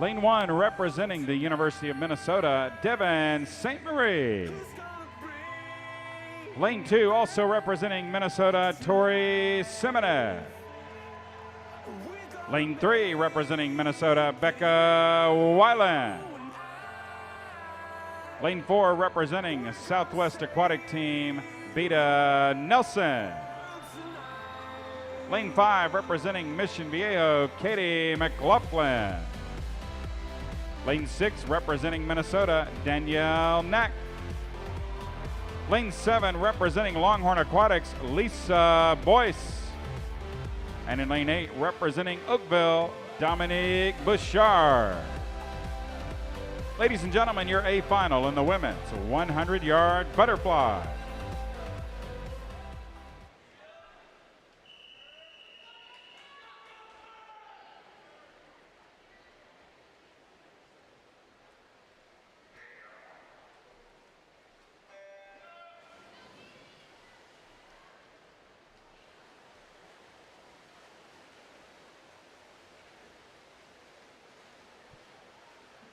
Lane 1 representing the University of Minnesota, Devin St. Marie. Lane 2 also representing Minnesota, Tori Simonet. Lane 3 representing Minnesota, Becca Weiland. Lane 4 representing Southwest Aquatic Team, Beata Nelson. Lane 5 representing Mission Viejo, Katie McLaughlin. Lane 6 representing Minnesota, Danielle Knack. Lane 7 representing Longhorn Aquatics, Lisa Boyce. And in Lane 8 representing Oakville, Dominique Bouchard. Ladies and gentlemen, your A final in the women's 100-yard butterfly.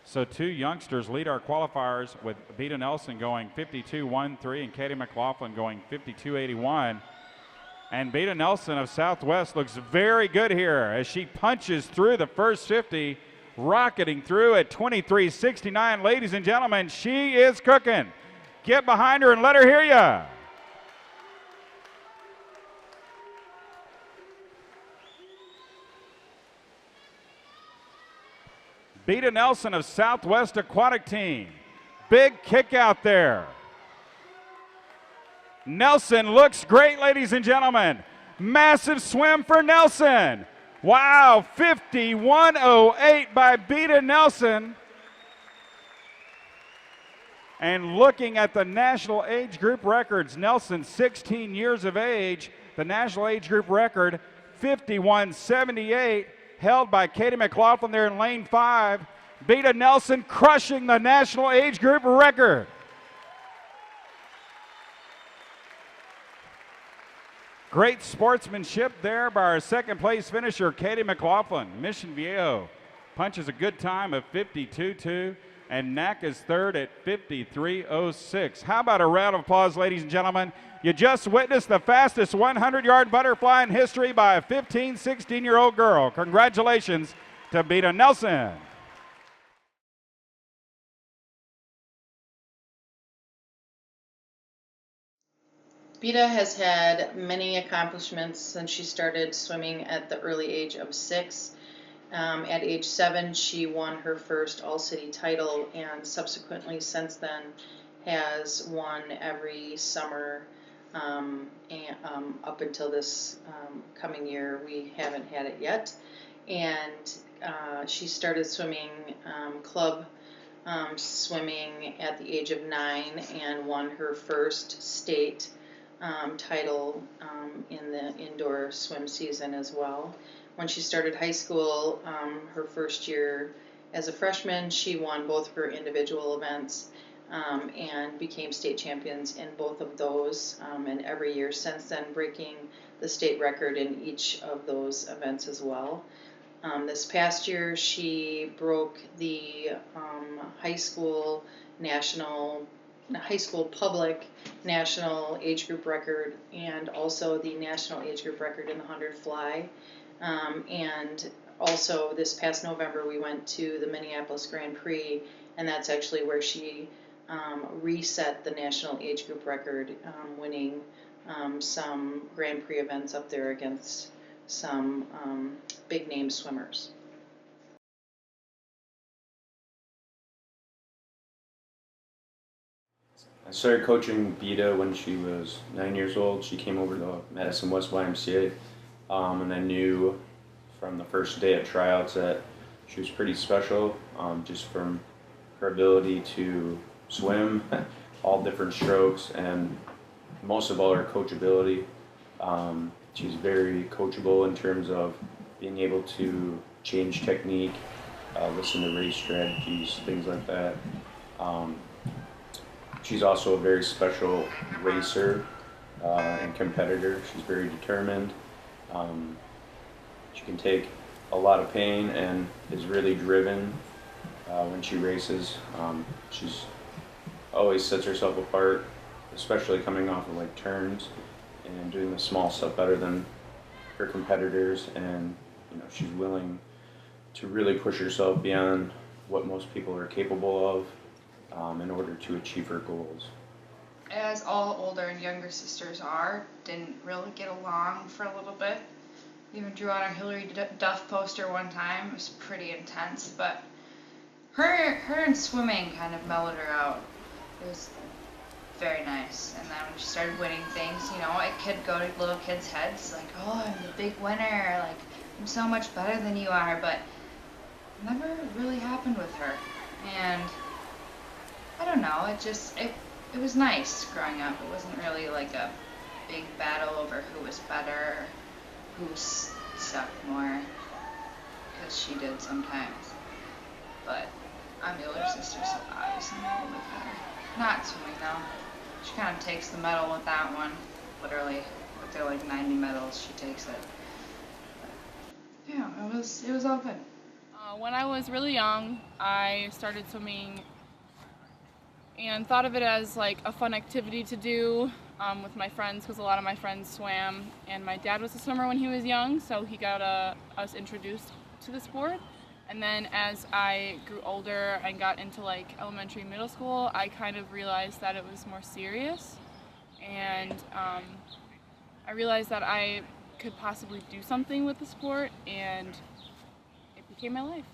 So two youngsters lead our qualifiers with Beata Nelson going 52.13 and Katie McLaughlin going 52.81. And Beata Nelson of Southwest looks very good here as she punches through the first 50, rocketing through at 23.69. Ladies and gentlemen, she is cooking. Get behind her and let her hear ya. Beata Nelson of Southwest Aquatic Team. Big kick out there. Nelson looks great, ladies and gentlemen. Massive swim for Nelson. Wow, 51.08 by Beata Nelson. And looking at the national age group records, Nelson, 16 years of age. The national age group record, 51.78. Held by Katie McLaughlin there in lane 5. Beata Nelson crushing the national age group record. Great sportsmanship there by our second place finisher, Katie McLaughlin. Mission Viejo punches a good time of 52.2, and Knack is third at 53.06. How about a round of applause, ladies and gentlemen? You just witnessed the fastest 100-yard butterfly in history by a 15, 16-year-old girl. Congratulations to Beata Nelson. Beata has had many accomplishments since she started swimming at the early age of 6. At age 7, she won her first all-city title, and subsequently since then has won every summer. Up until this coming year, we haven't had it yet. And she started swimming club swimming at the age of 9 and won her first state title in the indoor swim season as well. When she started high school, her first year as a freshman, she won both of her individual events and became state champions in both of those, and every year since then breaking the state record in each of those events as well. This past year she broke the high school public national age group record and also the national age group record in the 100 fly. And also this past November we went to the Minneapolis Grand Prix, and that's actually where she reset the national age group record, winning some Grand Prix events up there against some big name swimmers. I started coaching Beata when she was 9 years old. She came over to Madison West YMCA, and I knew from the first day at tryouts that she was pretty special, just from her ability to swim, all different strokes, and most of all her coachability. She's very coachable in terms of being able to change technique, listen to race strategies, things like that. She's also a very special racer and competitor. She's very determined. She can take a lot of pain and is really driven when she races. She's always sets herself apart, especially coming off of like turns and doing the small stuff better than her competitors. And she's willing to really push herself beyond what most people are capable of in order to achieve her goals. As all older and younger sisters are, didn't really get along for a little bit. Even drew on a Hillary Duff poster one time. It was pretty intense, but her and swimming kind of mellowed her out. It was very nice. And then when she started winning things, it could go to little kids' heads like, oh, I'm the big winner, like I'm so much better than you are, but it never really happened with her. And I don't know, it was nice growing up. It wasn't really like a big battle over who was better, who sucked more, because she did sometimes. But I'm the older sister, so obviously I'm a little bit better. Not swimming though. She kind of takes the medal with that one. Literally, if there are like 90 medals, she takes it. But, yeah, it was all good. When I was really young, I started swimming and thought of it as like a fun activity to do with my friends, because a lot of my friends swam, and my dad was a swimmer when he was young, so he got us introduced to the sport. And then as I grew older and got into like elementary, middle school, I kind of realized that it was more serious, and I realized that I could possibly do something with the sport, and it became my life.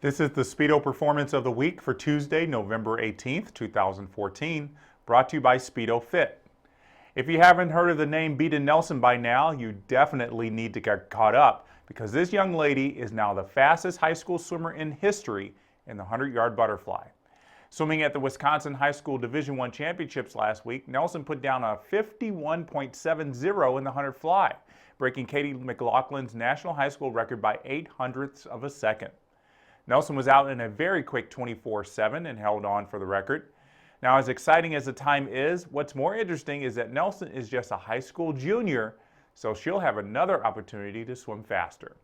This is the Speedo Performance of the Week for Tuesday, November 18th, 2014, brought to you by Speedo Fit. If you haven't heard of the name Beata Nelson by now, you definitely need to get caught up, because this young lady is now the fastest high school swimmer in history in the 100-yard butterfly. Swimming at the Wisconsin High School Division I Championships last week, Nelson put down a 51.70 in the 100 fly, breaking Katie McLaughlin's national high school record by 0.08 of a second. Nelson was out in a very quick 24/7 and held on for the record. Now, as exciting as the time is, what's more interesting is that Nelson is just a high school junior, so she'll have another opportunity to swim faster.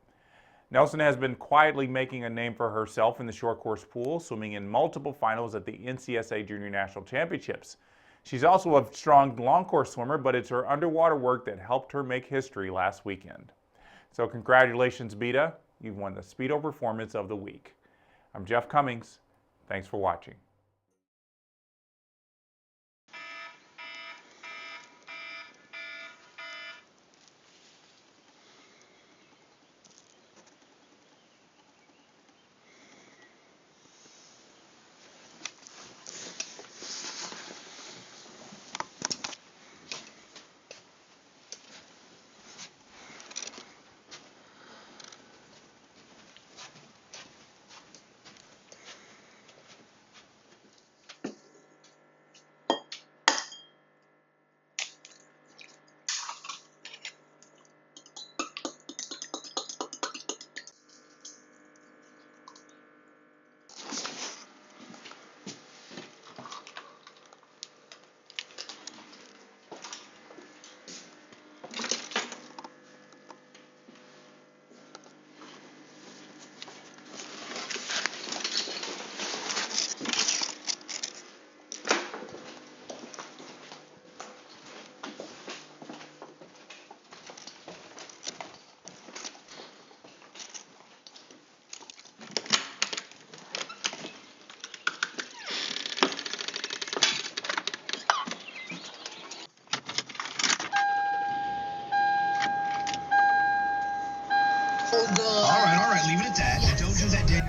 Nelson has been quietly making a name for herself in the short course pool, swimming in multiple finals at the NCSA Junior National Championships. She's also a strong long course swimmer, but it's her underwater work that helped her make history last weekend. So congratulations, Beata. You've won the Speedo Performance of the Week. I'm Jeff Cummings. Thanks for watching. All right, leave it at that. I told you that day.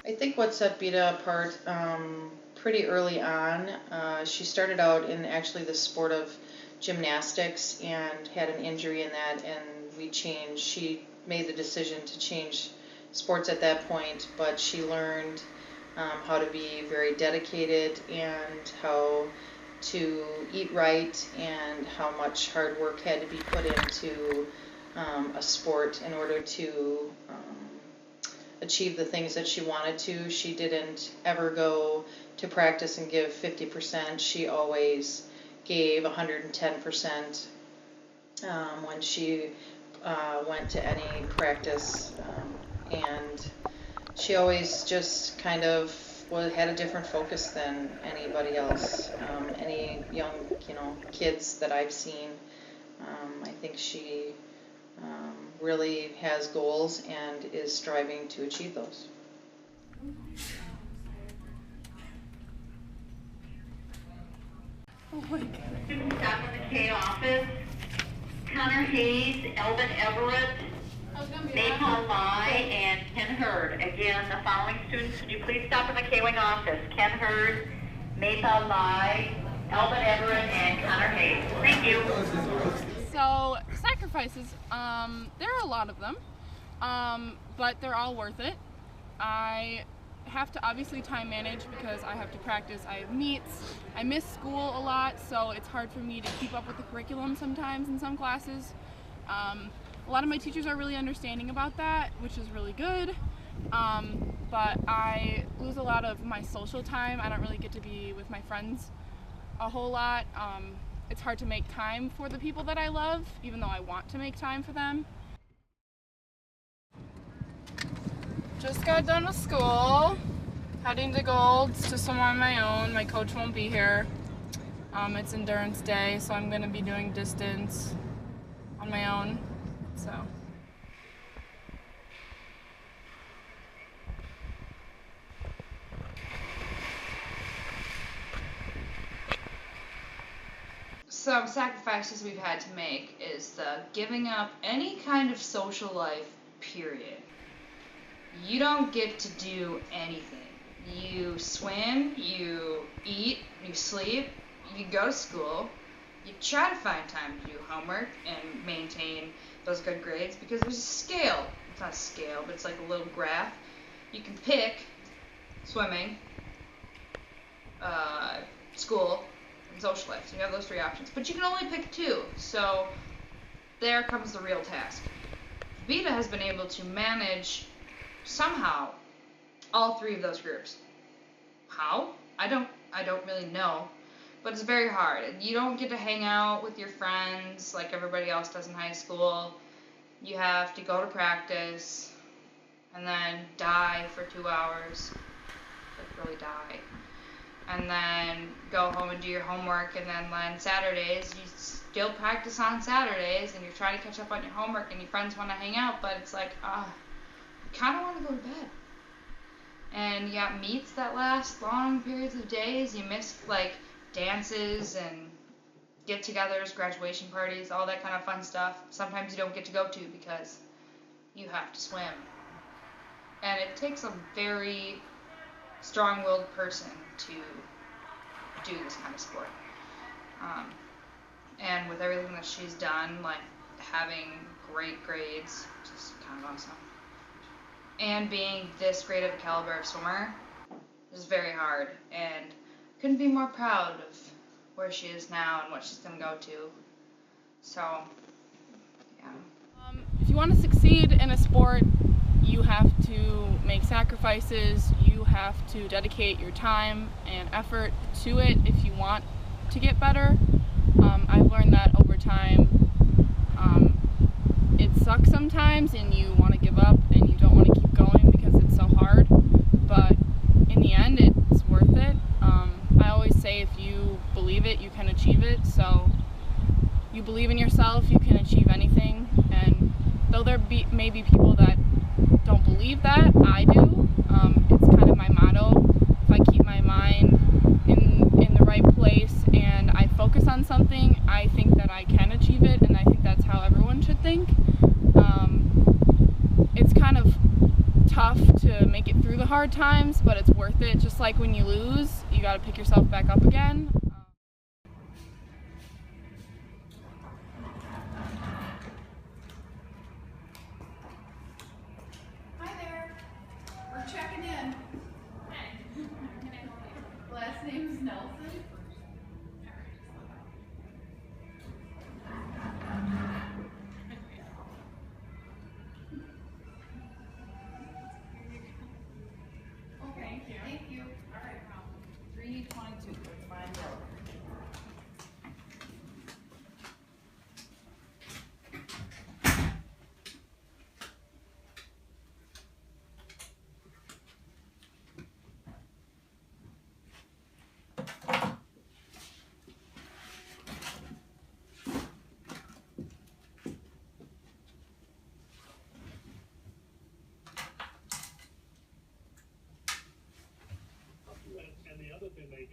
I think what set Beata apart pretty early on, she started out in actually the sport of gymnastics and had an injury in that, and we changed. She made the decision to change sports at that point, but she learned how to be very dedicated and how to eat right and how much hard work had to be put into a sport in order to achieve the things that she wanted to. She didn't ever go to practice and give 50%. She always gave 110% when she went to any practice, and she always just kind of had a different focus than anybody else. Any young, kids that I've seen, I think she really has goals and is striving to achieve those. Student staff in the K office, Connor Hayes, Elvin Everett, Maypaul Lai, and Ken Hurd. Again, the following students, could you please stop in the K-Wing office? Ken Hurd, Maypaul Lai, Elvin Everett, and Connor Hayes. Thank you. So, sacrifices, there are a lot of them, but they're all worth it. I have to obviously time manage because I have to practice, I have meets, I miss school a lot, so it's hard for me to keep up with the curriculum sometimes in some classes. A lot of my teachers are really understanding about that, which is really good, but I lose a lot of my social time. I don't really get to be with my friends a whole lot. It's hard to make time for the people that I love, even though I want to make time for them. Just got done with school, heading to Golds to swim on my own. My coach won't be here. It's endurance day, so I'm going to be doing distance on my own. Some sacrifices we've had to make is the giving up any kind of social life, period. You don't get to do anything. You swim, you eat, you sleep, you go to school, you try to find time to do homework and maintain those good grades because there's a scale. It's not a scale, but it's like a little graph. You can pick swimming, school, and social life. So you have those three options. But you can only pick two. So there comes the real task. Beata has been able to manage somehow all three of those groups. How? I don't really know, but it's very hard. You don't get to hang out with your friends like everybody else does in high school. You have to go to practice and then die for 2 hours, like really die, and then go home and do your homework, and then on Saturdays you still practice on Saturdays and you're trying to catch up on your homework and your friends want to hang out, but it's like, I kind of want to go to bed. And you got meets that last long periods of days. You miss like dances and get-togethers, graduation parties, all that kind of fun stuff. Sometimes you don't get to go to because you have to swim. And it takes a very strong-willed person to do this kind of sport. And with everything that she's done, like having great grades, just kind of awesome. And being this great of a caliber of swimmer is very hard, and couldn't be more proud of where she is now and what she's going to go to. So, yeah. If you want to succeed in a sport, you have to make sacrifices. You have to dedicate your time and effort to it if you want to get better. I've learned that over time. It sucks sometimes and you want to give up and you don't want to keep going because it's so hard, but in the end it's worth it. I always say if you believe it, you can achieve it. So you believe in yourself, you can achieve anything. And though there may be people that don't believe that, I do. It's kind of my motto. If I keep my mind in the right place and I focus on something, I think that I can achieve it, and I think that's how everyone should think. It's kind of tough to make it through the hard times, but it's worth it. Just like when you lose, you got to pick yourself back up again.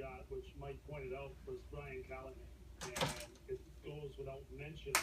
got, which Mike pointed out, was Brian Callahan. And it goes without mention.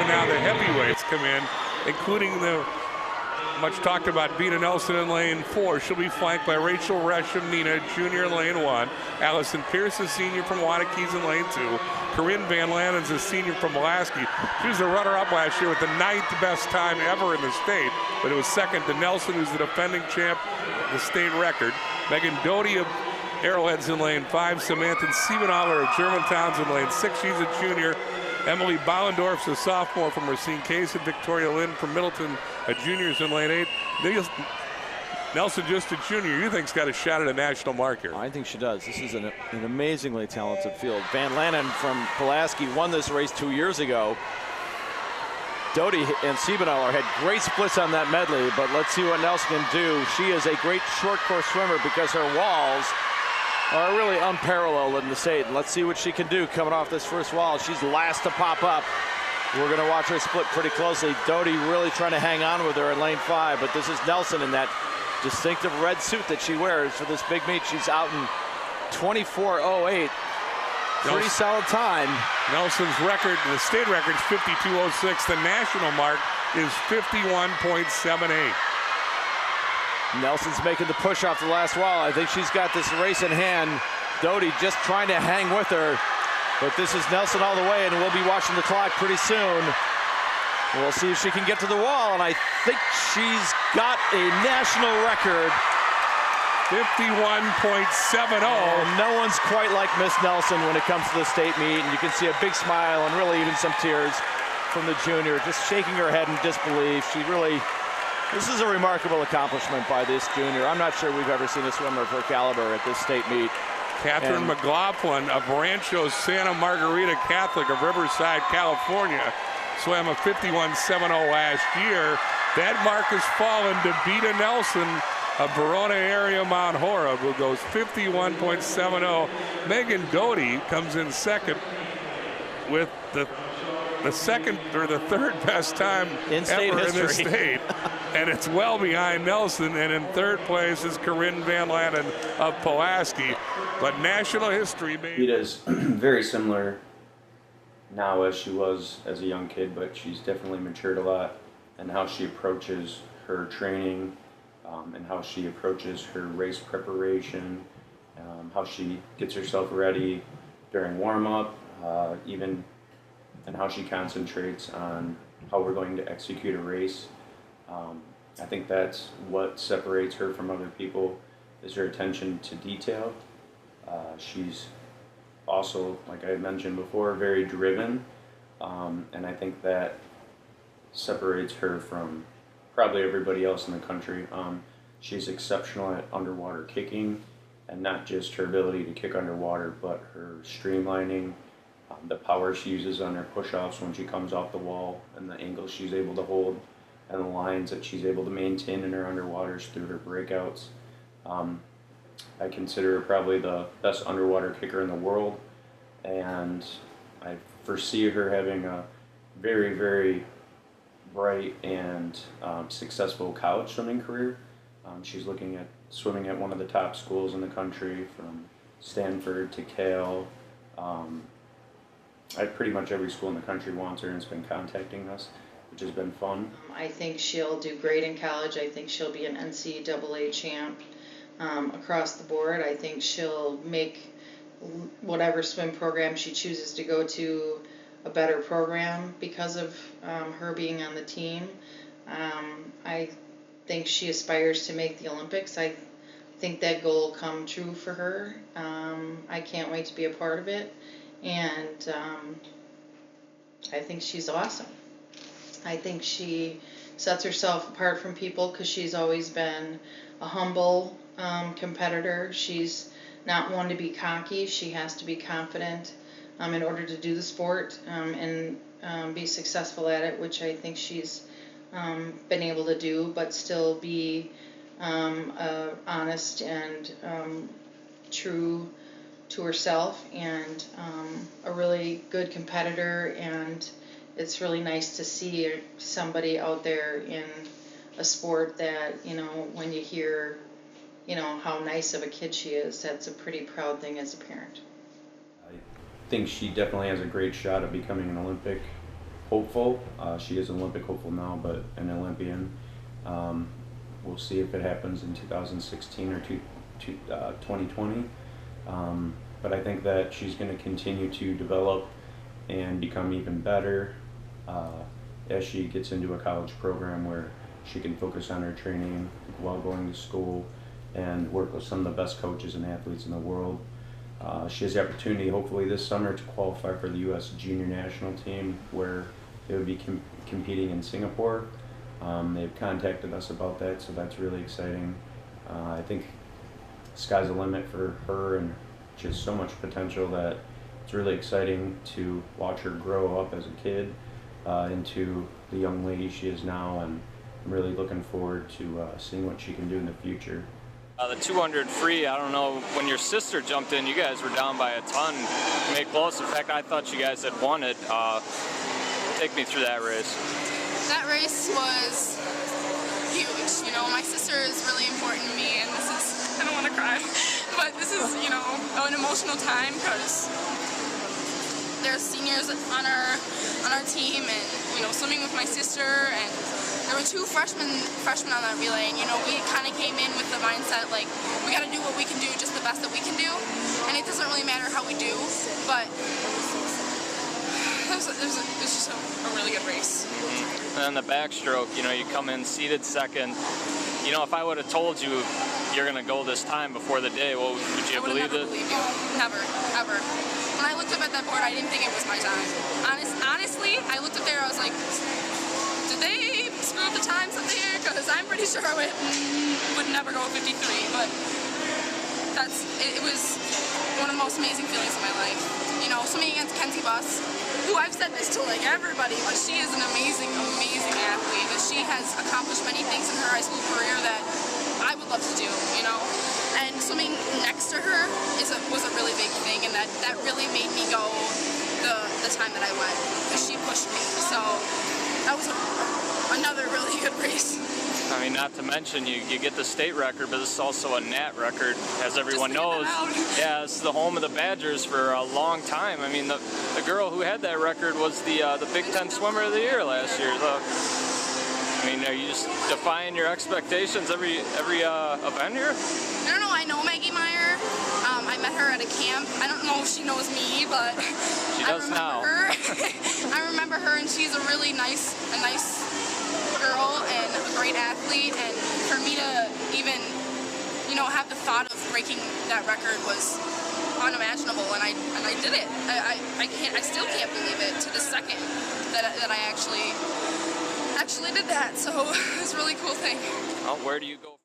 Now the heavyweights come in, including the much talked about Beata Nelson in lane 4. She'll be flanked by Rachel Reshamnina Jr. in lane 1. Allison Pierce, a senior from Waukees in lane 2. Corinne Van Lanen's a senior from Pulaski. She was the runner-up last year with the 9th best time ever in the state, but it was second to Nelson, who's the defending champ, the state record. Megan Doty of Arrowhead's in lane 5. Samantha Siebenauer of Germantown's in lane 6. She's a junior. Emily Bollendorf's a sophomore from Racine Case, and Victoria Lynn from Middleton, a junior's in lane 8. Nelson, just a junior, you think's got a shot at a national mark here? I think she does. This is an amazingly talented field. Van Lanen from Pulaski won this race 2 years ago. Doty and Siebenauer had great splits on that medley, but let's see what Nelson can do. She is a great short course swimmer because her walls are really unparalleled in the state. And let's see what she can do coming off this first wall. She's last to pop up. We're going to watch her split pretty closely. Doty really trying to hang on with her in lane 5, but this is Nelson in that distinctive red suit that she wears for this big meet. She's out in 24:08. Pretty solid time. Nelson's record, the state record is 52:06. The national mark is 51.78. Nelson's making the push off the last wall. I think she's got this race in hand. Doty just trying to hang with her. But this is Nelson all the way, and we'll be watching the clock pretty soon. We'll see if she can get to the wall, and I think she's got a national record. 51.70. And no one's quite like Miss Nelson when it comes to the state meet, and you can see a big smile and really even some tears from the junior, just shaking her head in disbelief. This is a remarkable accomplishment by this junior. I'm not sure we've ever seen a swimmer of her caliber at this state meet. Catherine McLaughlin of Rancho Santa Margarita Catholic of Riverside, California, swam a 51.70 last year. That mark has fallen to Beata Nelson of Verona area, Mount Horeb, who goes 51.70. Megan Doty comes in second with the second or the third best time ever in this state. And it's well behind Nelson, and in third place is Corinne Van Lanen of Pulaski. But national history made. Beata's very similar now as she was as a young kid, but she's definitely matured a lot in how she approaches her training, and how she approaches her race preparation, how she gets herself ready during warm-up, even and how she concentrates on how we're going to execute a race. I think that's what separates her from other people, is her attention to detail. She's also, like I had mentioned before, very driven, and I think that separates her from probably everybody else in the country. She's exceptional at underwater kicking, and not just her ability to kick underwater, but her streamlining, the power she uses on her push-offs when she comes off the wall, and the angle she's able to hold, and the lines that she's able to maintain in her underwaters through her breakouts. I consider her probably the best underwater kicker in the world, and I foresee her having a very, very bright and successful college swimming career. She's looking at swimming at one of the top schools in the country, from Stanford to Cal. Pretty much every school in the country wants her and has been contacting us, which has been fun. I think she'll do great in college. I think she'll be an NCAA champ across the board. I think she'll make whatever swim program she chooses to go to a better program because of her being on the team. I think she aspires to make the Olympics. I think that goal will come true for her. I can't wait to be a part of it, and I think she's awesome. I think she sets herself apart from people because she's always been a humble competitor. She's not one to be cocky. She has to be confident in order to do the sport and be successful at it, which I think she's been able to do, but still be honest and true to herself, and a really good competitor. And it's really nice to see somebody out there in a sport that, you know, when you hear, you know, how nice of a kid she is, that's a pretty proud thing as a parent. I think she definitely has a great shot of becoming an Olympic hopeful. She is an Olympic hopeful now, but an Olympian. We'll see if it happens in 2016 or 2020. But I think that she's going to continue to develop and become even better as she gets into a college program where she can focus on her training while going to school and work with some of the best coaches and athletes in the world. She has the opportunity, hopefully this summer, to qualify for the U.S. junior national team, where they would be competing in Singapore. They've contacted us about that, so that's really exciting. I think sky's the limit for her, and she has so much potential that it's really exciting to watch her grow up as a kid into the young lady she is now, and I'm really looking forward to seeing what she can do in the future. The 200 free, I don't know, when your sister jumped in, you guys were down by a ton, made close. In fact, I thought you guys had won it. Take me through that race. That race was huge. You know, my sister is really important to me, and this is, I don't want to cry, but this is, you know, an emotional time because there's seniors on our team, and, you know, swimming with my sister, and there were 2 freshmen on that relay, and, you know, we kind of came in with the mindset, like, we got to do what we can do, just the best that we can do, and it doesn't really matter how we do, but it was just a really good race. And then the backstroke, you know, you come in seated second. You know, if I would have told you you're going to go this time before the day, well, would you have believed it? I would have never believed you. Never, ever. When I looked up at that board, I didn't think it was my time. Honestly, I looked up there, I was like, did they screw up the times up there? Because I'm pretty sure I would never go 53, but it was one of the most amazing feelings of my life. You know, swimming against Kenzie Buss, who I've said this to like everybody, but she is an amazing, amazing athlete. And she has accomplished many things in her high school career that I would love to do, you know. And swimming next to her was a really big thing, and that really made me go the time that I went, because she pushed me. So that was another really good race. I mean, not to mention, you get the state record, but this is also a NAT record, as everyone knows. Yeah, it's the home of the Badgers for a long time. I mean, the girl who had that record was the Big Ten Swimmer of the Year last year. I mean, are you just defying your expectations every event here? No, I know Maggie Meyer. I met her at a camp. I don't know if she knows me, but she does now. Her. I remember her, and she's a really nice girl and a great athlete. And for me to even, you know, have the thought of breaking that record was unimaginable, and I did it. I still can't believe it to the second that I actually did that. So it was a really cool thing. Well, where do you go?